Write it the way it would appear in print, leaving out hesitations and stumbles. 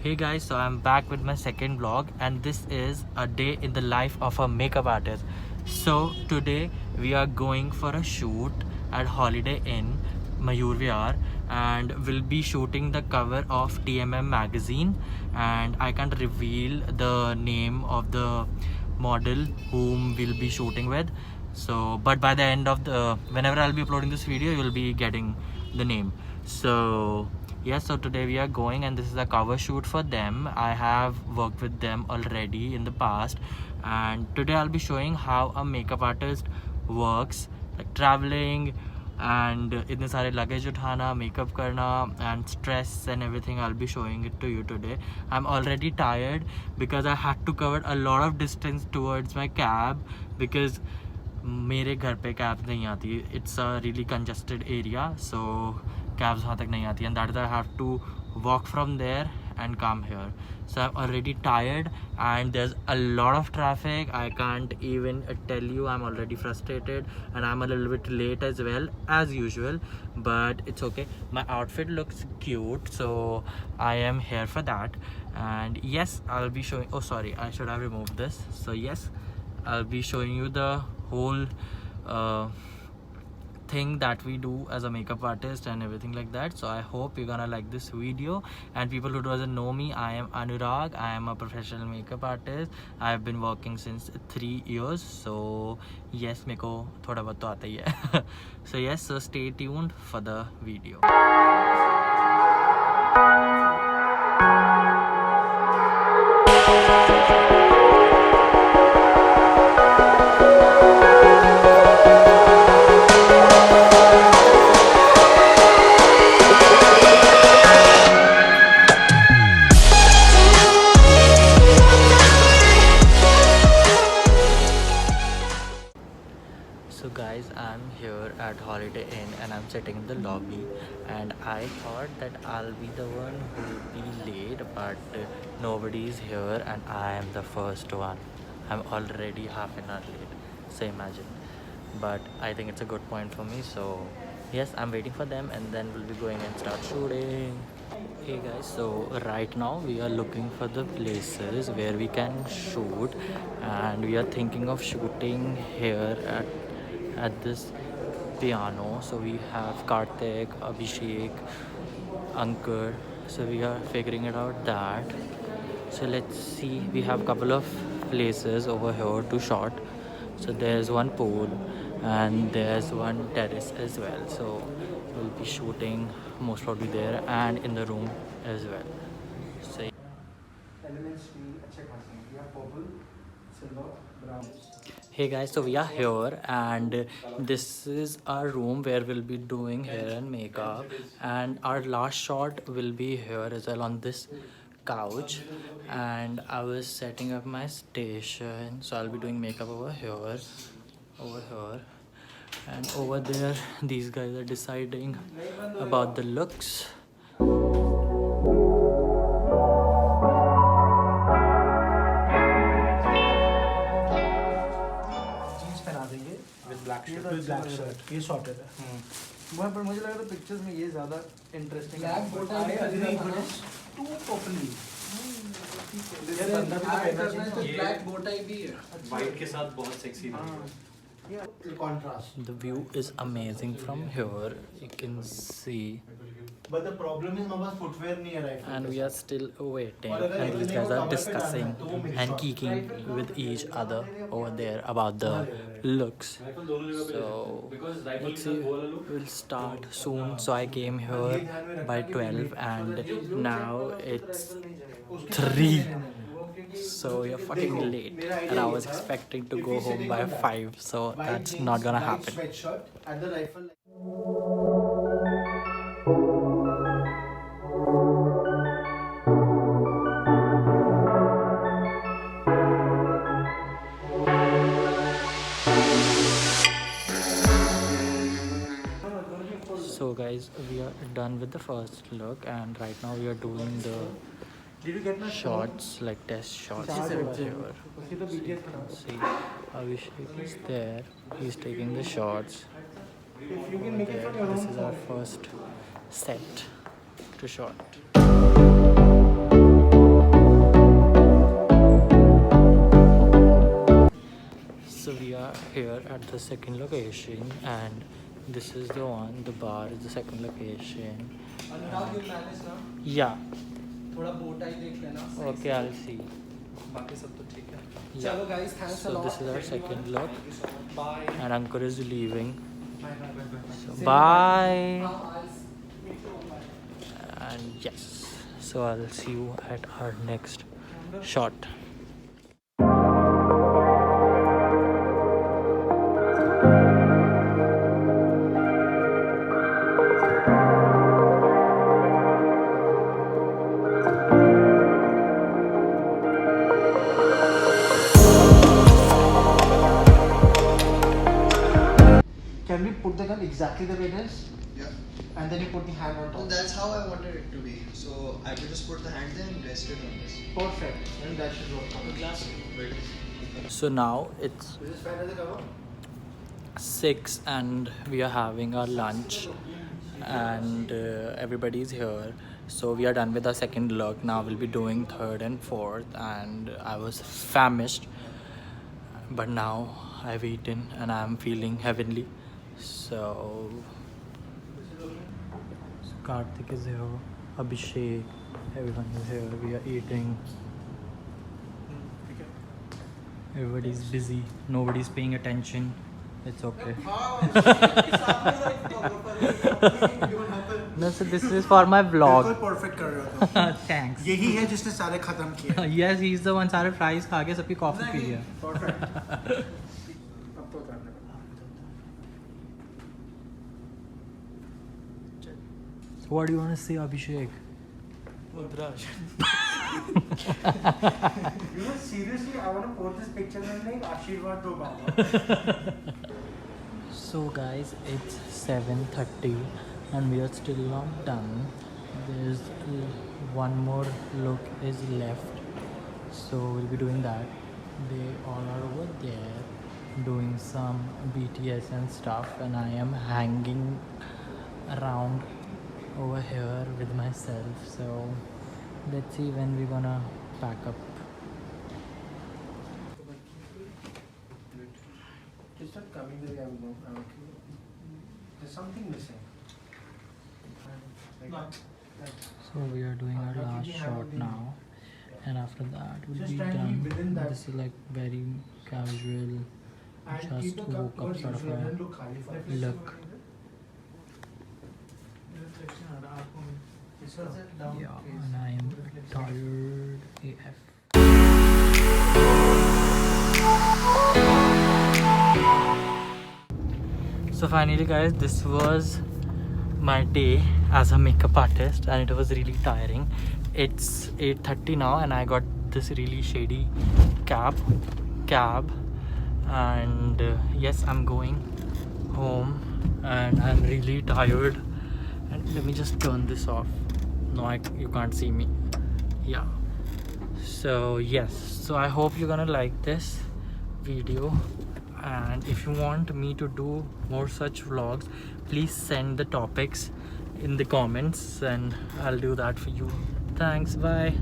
Hey guys, so I'm back with my second vlog and this is a day in the life of a makeup artist. So today we are going for a shoot at Holiday Inn, Mayur Vihar, and we'll be shooting the cover of TMM magazine, and I can't reveal the name of the model whom we'll be shooting with. So but by the end of the whenever I'll be uploading this video, you'll be getting the name. So yes, so today we are going and this is a cover shoot for them. I have worked with them already in the past, and today I'll be showing how a makeup artist works, like traveling and इतने सारे luggage उठाना, makeup करना and stress and everything. I'll be showing it to you today. I'm already tired because I had to cover a lot of distance towards my cab because मेरे घर पे cab नहीं आती. It's a really congested area, so cabs वहाँ तक नहीं आती, and that is I have to walk from there and come here. So I'm already tired and there's a lot of traffic. I can't even tell you. I'm already frustrated and I'm a little bit late as well as usual, but it's okay. My outfit looks cute, so I am here for that. And yes, I'll be showing, oh sorry, I should have removed this. So yes, I'll be showing you the whole thing that we do as a makeup artist and everything like that. So I hope you're gonna like this video. And people who doesn't know me, I am Anurag. I am a professional makeup artist. I've been working since 3 years. So yes, meko thoda bahut to aata hi hai. So yes, so stay tuned for the video. So guys, I'm here at Holiday Inn and I'm sitting in the lobby, and I thought that I'll be the one who will be late, but nobody's here and I am the first one. I'm already half an hour late, so imagine. But I think it's a good point for me, so yes, I'm waiting for them and then we'll be going and start shooting. Hey guys, so right now we are looking for the places where we can shoot, and we are thinking of shooting here at this piano. So we have Karthik, Abhishek, Ankur, so we are figuring it out that. So let's see, we have a couple of places over here to shot. So there's one pool and there's one terrace as well, so we'll be shooting most probably there and in the room as well. So hey guys, so we are here and this is our room where we'll be doing hair and makeup, and our last shot will be here as well on this couch. And I was setting up my station, so I'll be doing makeup over here, and over there these guys are deciding about the looks. Black shirt ये shorted है पर मुझे लगा था pictures में ये ज्यादा interesting है टू प्रॉपर्ली ब्लैक बोटाई भी है वाइट के साथ बहुत sexy The view is amazing from here, you can see. But the problem is my footwear नहीं है right. And we are still waiting, and these guys are discussing and geeking with each other over there about the looks. So let's see, we'll start soon. So I came here by 12 and now it's 3. So you're fucking late, and I was expecting to go home by 5, so that's not gonna happen. So guys, we are done with the first look, and right now we are doing the shots, like test shots over here. So you can see Abhishek is there, he's taking the shots there. This is our first set to shot. the second location, and this is the one. The bar is the second location. Anurag you manage ना Yeah. थोड़ा bow tie देख लेना Okay, I'll see. बाकी सब तो ठीक है Yeah. चलो guys thanks a So lot this is our second look, bye and Ankur is leaving. bye So bye. I'll meet you online. And yes, so I'll see you at our next shot. Can we put the gun exactly the way it is? Yeah. And then you put the hand on Well, top. that's how I wanted it to be. So I could just put the hand there and rest it on this. Perfect. And that should work. So now it's Is this fine as a cover? 6 and we are having our lunch, and everybody's here. So we are done with our second look. Now we'll be doing third and fourth, and I was famished, but now I've eaten and I'm feeling heavenly. So Karthik is here, Abhishek, everyone is here. We are eating. Everybody's busy, nobody's paying attention. It's okay. No, so this is for my बिल्कुल vlog. Perfect कर रहे हो तुम। Thanks. यही है जिसने सारे खत्म किए। Yes, he's the one. सारे fries खा के सबकी कॉफी पी लिया. परफेक्ट। अब तो उतारने वाला। So what do you want to say, Abhishek? You know, seriously, I want to post this picture and like Ashirwad do Baba. So guys, it's 7:30 and we are still not done. There's one more look is left, so we'll be doing that. They all are over there doing some BTS and stuff, and I am hanging around over here with myself. So let's see when we're gonna pack up. It's not coming the way I want. There's something missing. So we are doing our last shot now, and after that we'll Just be try and be within done. that. This is like very casual, just woke up sort of a look. Yeah, and I am tired AF. So finally guys, this was my day as a makeup artist, and it was really tiring. It's 8:30 now and I got this really shady cab, and yes, I'm going home and I'm really tired. And let me just turn this off. No, you can't see me. Yeah, so yes, so I hope you're gonna like this video, and if you want me to do more such vlogs, please send the topics in the comments and I'll do that for you. Thanks, bye.